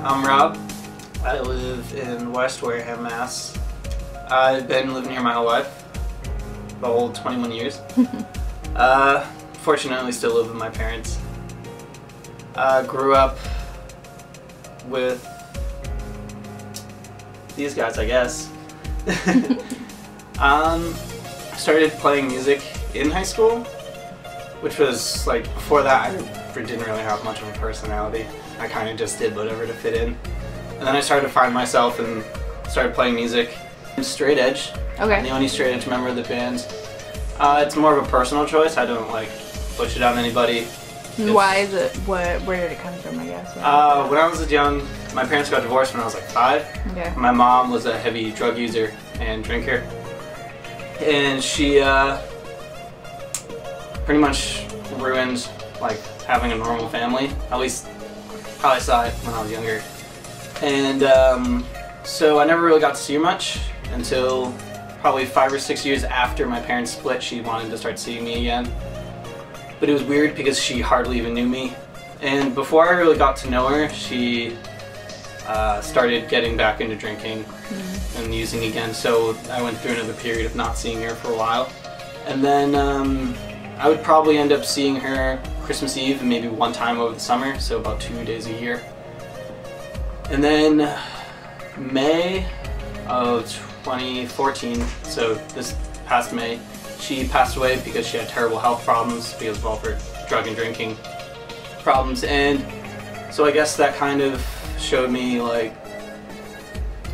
I'm Rob. I live in West Wareham, Mass. I've been living here my whole life, the whole 21 years. Fortunately, still live with my parents. Grew up with these guys, I guess. Started playing music in high school, which was like, before that I didn't really have much of a personality. I kind of just did whatever to fit in. And then I started to find myself and started playing music. I'm straight edge. Okay. I'm the only straight edge member of the band. It's more of a personal choice. I don't like push it on anybody. Why is it? Where did it come from, I guess? When I was young, my parents got divorced when I was like 5. Okay. My mom was a heavy drug user and drinker. And she pretty much ruined like having a normal family. At least how I saw it when I was younger. And so I never really got to see her much until probably 5 or 6 years after my parents split. She wanted to start seeing me again. But it was weird because she hardly even knew me. And before I really got to know her, she started getting back into drinking and using again. So I went through another period of not seeing her for a while. And then I would probably end up seeing her Christmas Eve and maybe one time over the summer, so about 2 days a year. And then May of 2014, so this past May, she passed away because she had terrible health problems because of all her drug and drinking problems. And so I guess that kind of showed me, like,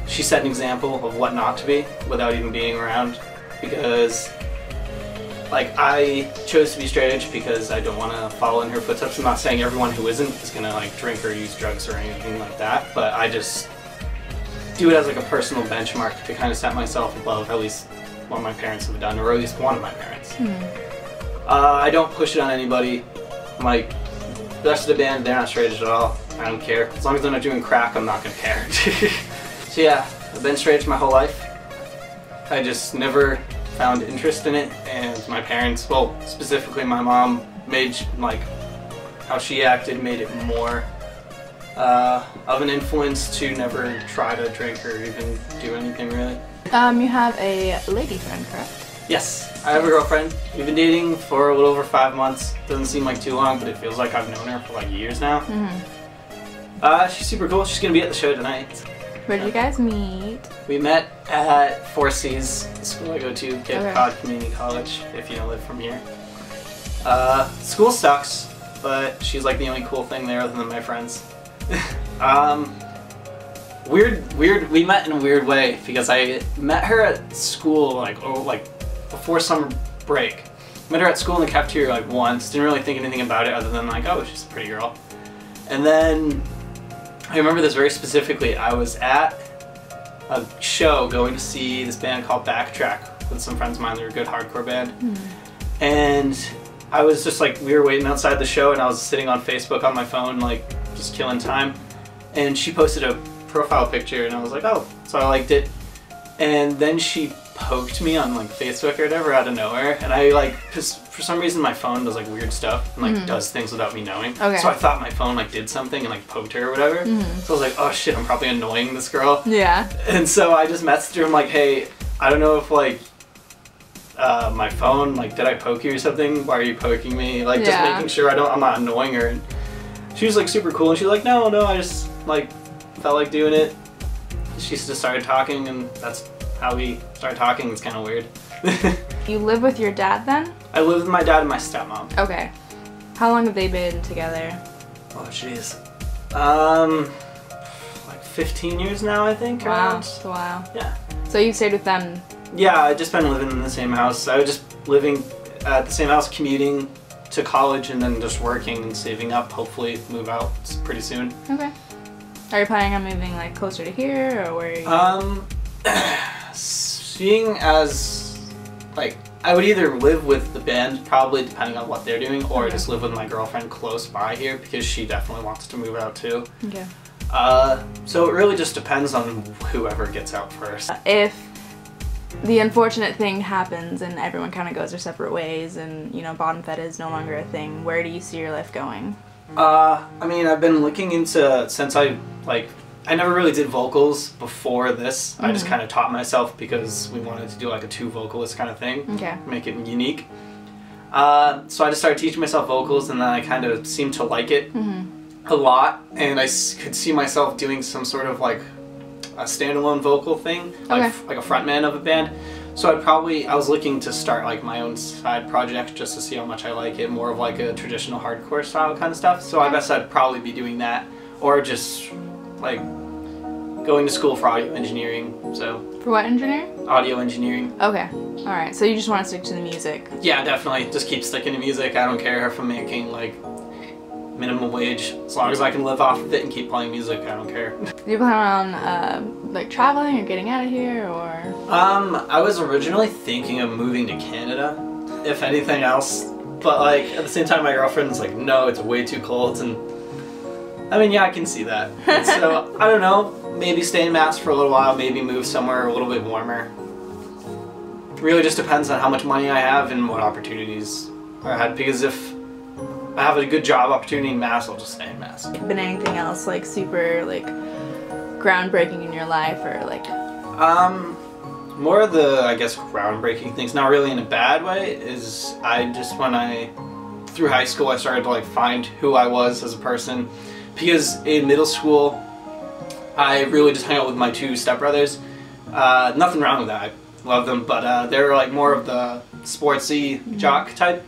she set an example of what not to be without even being around, because like I chose to be straight edge because I don't want to follow in her footsteps. I'm not saying everyone who isn't is gonna like drink or use drugs or anything like that, but I just do it as like a personal benchmark to kind of set myself above at least what my parents have done, or at least one of my parents. I don't push it on anybody. Like, the rest of the band, they're not straight edge at all. I don't care. As long as they're not doing crack, I'm not gonna care. So yeah, I've been straight edge my whole life. I just never found interest in it, and my parents, well, specifically my mom, made like how she acted made it more of an influence to never try to drink or even do anything really. You have a lady friend, correct? Yes, I have a girlfriend. We've been dating for a little over 5 months. Doesn't seem like too long, but it feels like I've known her for like years now. She's super cool. She's gonna be at the show tonight. Where did you guys meet? We met at 4C's, the school I go to, Cape Cod Community College, if you don't live from here. School sucks, but she's like the only cool thing there other than my friends. We met in a weird way because I met her at school like before summer break. Met her at school in the cafeteria like once, didn't really think anything about it other than like, oh, she's a pretty girl. And then I remember this very specifically. I was at a show going to see this band called Backtrack with some friends of mine. They're a good hardcore band. And I was just like, we were waiting outside the show and I was sitting on Facebook on my phone, like just killing time. And she posted a profile picture and I was like, oh, so I liked it. And then she poked me on like Facebook or whatever out of nowhere, and I like, cause for some reason my phone does like weird stuff and like does things without me knowing. So I thought my phone like did something and like poked her or whatever. So I was like, oh shit, I'm probably annoying this girl. Yeah. And so I just messaged her. I'm like, hey, I don't know if like my phone, like, did I poke you or something? Why are you poking me? Like, just making sure I'm not annoying her. And she was like super cool, and she's like, no, I just like felt like doing it. She just started talking, and that's how we started talking. It's kind of weird. You live with your dad then? I live with my dad and my stepmom. Okay. How long have they been together? Oh jeez. Like 15 years now, I think. Wow, that's a while. Yeah. So you stayed with them? Yeah, I just been living in the same house. I was just living at the same house, commuting to college, and then just working and saving up. Hopefully move out pretty soon. Okay. Are you planning on moving like closer to here, or where are you? Seeing as like I would either live with the band, probably depending on what they're doing, or just live with my girlfriend close by here because she definitely wants to move out too. Okay. So it really just depends on whoever gets out first. If the unfortunate thing happens and everyone kind of goes their separate ways, and you know, Bottomfed is no longer a thing, where do you see your life going? I mean, I've been looking into, since I never really did vocals before this. I just kind of taught myself because we wanted to do like a 2 vocalist kind of thing. Okay. Make it unique. So I just started teaching myself vocals, and then I kind of seemed to like it a lot, and I could see myself doing some sort of like a standalone vocal thing, like a frontman of a band. So I was looking to start like my own side project just to see how much I like it, more of like a traditional hardcore style kind of stuff. So I guess I'd probably be doing that, or just like going to school for audio engineering. So for what engineering? Audio engineering. Okay. All right. So you just want to stick to the music? Yeah, definitely. Just keep sticking to music. I don't care if I'm making like minimum wage, as long as I can live off of it and keep playing music. I don't care. Do you plan on like traveling or getting out of here, or? I was originally thinking of moving to Canada, if anything else, but like at the same time my girlfriend's like, no, it's way too cold, and I mean, yeah, I can see that. So I don't know, maybe stay in Mass for a little while, maybe move somewhere a little bit warmer. Really just depends on how much money I have and what opportunities I had, because if I have a good job opportunity in Mass, I'll just stay in Mass. Been anything else like super like groundbreaking in your life, or like? More of the, I guess, groundbreaking things, not really in a bad way, is through high school I started to like find who I was as a person, because in middle school I really just hung out with my 2 stepbrothers. Nothing wrong with that, I love them, but they were like more of the sportsy jock type.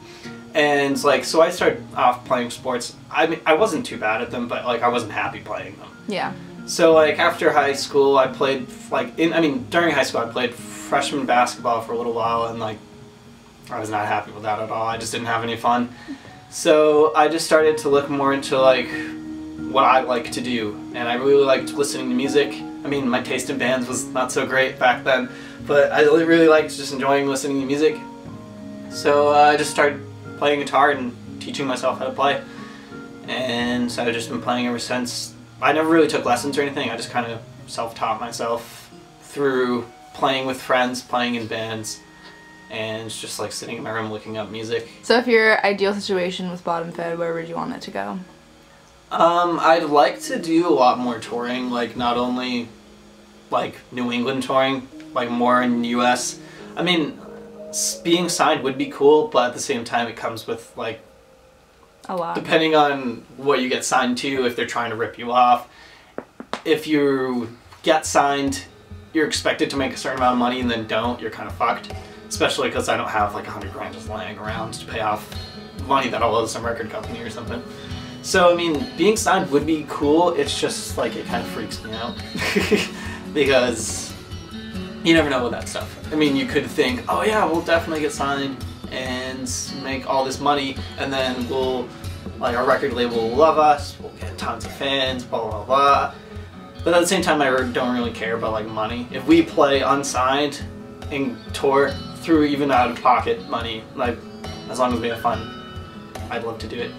And like, so I started off playing sports. I mean, I wasn't too bad at them, but like I wasn't happy playing them. Yeah. So like after high school, I played during high school I played freshman basketball for a little while, and like I was not happy with that at all. I just didn't have any fun. So I just started to look more into like what I like to do, and I really liked listening to music. I mean, my taste in bands was not so great back then, but I really liked just enjoying listening to music. So I just started playing guitar and teaching myself how to play, and so I've just been playing ever since. I never really took lessons or anything. I just kind of self-taught myself through playing with friends, playing in bands, and just like sitting in my room looking up music. So if your ideal situation with Bottomfed, where would you want it to go? I'd like to do a lot more touring, like not only like New England touring, like more in the US. I mean, being signed would be cool, but at the same time it comes with like a lot. Depending on what you get signed to, if they're trying to rip you off. If you get signed, you're expected to make a certain amount of money and then don't, you're kind of fucked. Especially because I don't have like 100 grand just laying around to pay off money that I'll owe some record company or something. So I mean, being signed would be cool, it's just like it kind of freaks me out. Because you never know with that stuff. I mean, you could think, oh yeah, we'll definitely get signed and make all this money, and then like our record label will love us, we'll get tons of fans, blah blah blah. But at the same time, I don't really care about like money. If we play unsigned and tour through even out of pocket money, like as long as we have fun, I'd love to do it.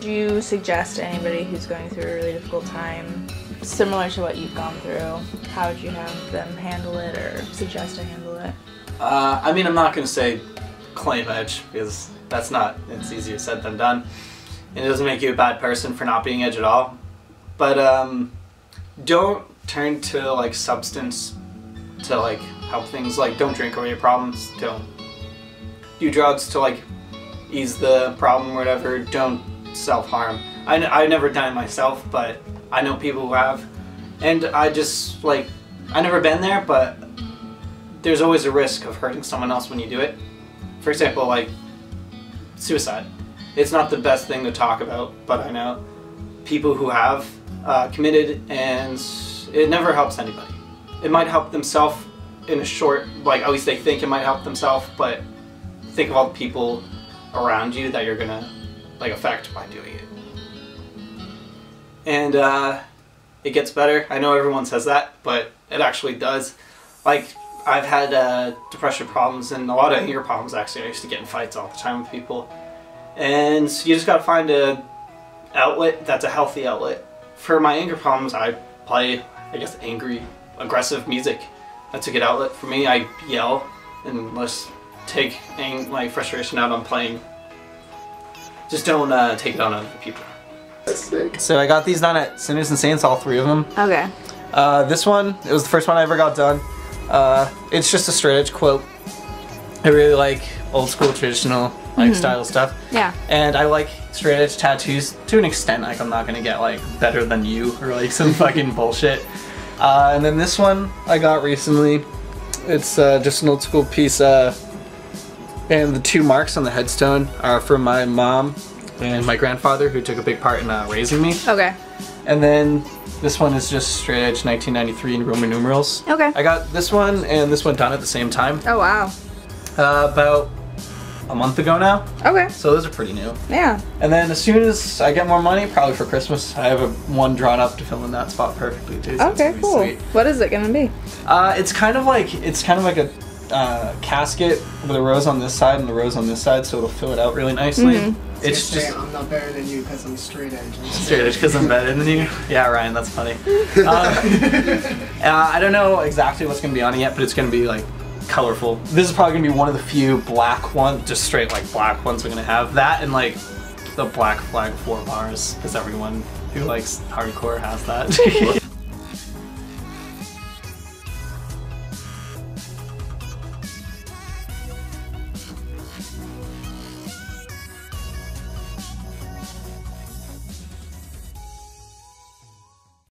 Do you suggest to anybody who's going through a really difficult time, similar to what you've gone through, how would you have them handle it, or suggest to handle it? I mean, I'm not going to say claim edge, because it's easier said than done. And it doesn't make you a bad person for not being edge at all. But don't turn to like substance to like help things. Like, don't drink away your problems. Don't do drugs to like ease the problem or whatever. Don't self-harm. I've never done it myself, but I know people who have. And I just like, I've never been there, but there's always a risk of hurting someone else when you do it. For example, like suicide. It's not the best thing to talk about, but I know people who have committed, and it never helps anybody. It might help themselves in a short, like at least they think it might help themselves, but think of all the people around you that you're gonna like affect by doing it. And it gets better. I know everyone says that, but it actually does. Like, I've had depression problems and a lot of anger problems actually. I used to get in fights all the time with people. And you just gotta find a outlet that's a healthy outlet. For my anger problems, I play, I guess, angry, aggressive music. That's a good outlet for me. I yell and let's take my frustration out on playing. Just don't take it on other people. That's sick. So I got these done at Sinners and Saints, all 3 of them. Okay. This one, it was the first one I ever got done. It's just a straight edge quilt. I really like old school traditional style stuff. Yeah. And I like straight edge tattoos to an extent. Like I'm not gonna get like better than you or like some fucking bullshit. And then this one I got recently. It's just an old school piece. And the 2 marks on the headstone are from my mom and my grandfather, who took a big part in raising me. Okay. And then this one is just straight edge 1993 in Roman numerals. Okay. I got this one and this one done at the same time. Oh wow. About a month ago now. Okay. So those are pretty new. Yeah. And then as soon as I get more money, probably for Christmas, I have one drawn up to fill in that spot perfectly too. So Okay, cool. Sweet. What is it gonna be? It's kind of like a casket with a rose on this side and the rose on this side, so it'll fill it out really nicely. It's just I'm not better than you because I'm straight edge. straight edge because I'm better than you. Yeah, Ryan, that's funny. I don't know exactly what's gonna be on it yet, but it's gonna be like colorful. This is probably gonna be one of the few black ones, just straight like black ones we're gonna have. That and like the black flag 4 bars, because everyone who likes hardcore has that.